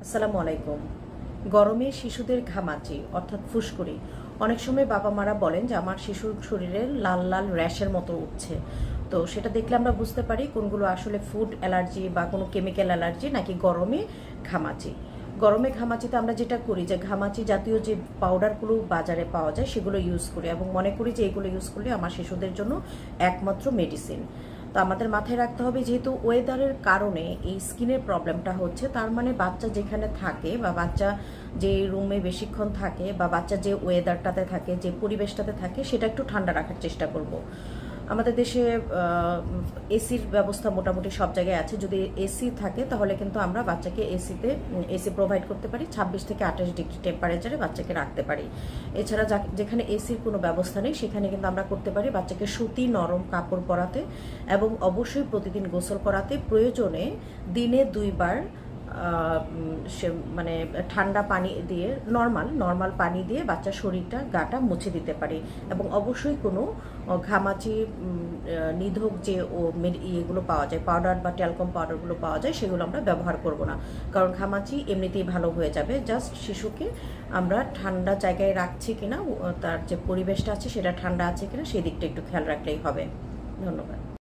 আসসালামু আলাইকুম। গরমে শিশুদের ঘামাচি অর্থাৎ ফুসকুড়ি অনেক সময় বাবা মারা বলেন যে আমার শিশুর শরীরে লাল লাল র্যাশের মতো উঠছে। তো সেটা দেখলে আমরা বুঝতে পারি কোনগুলো আসলে ফুড অ্যালার্জি বা কোনো কেমিক্যাল অ্যালার্জি নাকি গরমে ঘামাচি। গরমে ঘামাচিতে আমরা যেটা করি যে ঘামাচি জাতীয় যে পাউডারগুলো বাজারে পাওয়া যায় সেগুলো ইউজ করি এবং মনে করি যে এগুলো ইউজ করলে আমার শিশুদের জন্য একমাত্র মেডিসিন। তো আমাদের মাথায় রাখতে হবে যেহেতু ওয়েদারের কারণে এই স্কিনের প্রবলেমটা হচ্ছে, তার মানে বাচ্চা যেখানে থাকে বা বাচ্চা যে রুমে বেশিক্ষণ থাকে বা বাচ্চা যে ওয়েদারটাতে থাকে, যে পরিবেশটাতে থাকে, সেটা একটু ঠান্ডা রাখার চেষ্টা করব। আমাদের দেশে এসির ব্যবস্থা মোটামুটি সব জায়গায় আছে। যদি এসি থাকে তাহলে কিন্তু আমরা বাচ্চাকে এসি প্রোভাইড করতে পারি, 26 থেকে 28 ডিগ্রি টেম্পারেচারে বাচ্চাকে রাখতে পারি। এছাড়া যেখানে এসির কোনো ব্যবস্থা নেই সেখানে কিন্তু আমরা করতে পারি বাচ্চাকে সুতি নরম কাপড় পরাতে এবং অবশ্যই প্রতিদিন গোসল করাতে, প্রয়োজনে দিনে 2 বার সে মানে ঠান্ডা পানি দিয়ে নর্মাল পানি দিয়ে বাচ্চার শরীরটা গাটা মুছে দিতে পারি। এবং অবশ্যই কোনো ঘামাচি নিধক যে ইয়েগুলো পাওয়া যায়, পাউডার বা ট্যালকম পাউডারগুলো পাওয়া যায়, সেগুলো আমরা ব্যবহার করব না, কারণ ঘামাচি এমনিতেই ভালো হয়ে যাবে। জাস্ট শিশুকে আমরা ঠান্ডা জায়গায় রাখছি কিনা, তার যে পরিবেশটা আছে সেটা ঠান্ডা আছে কিনা সেই দিকটা একটু খেয়াল রাখলেই হবে। ধন্যবাদ।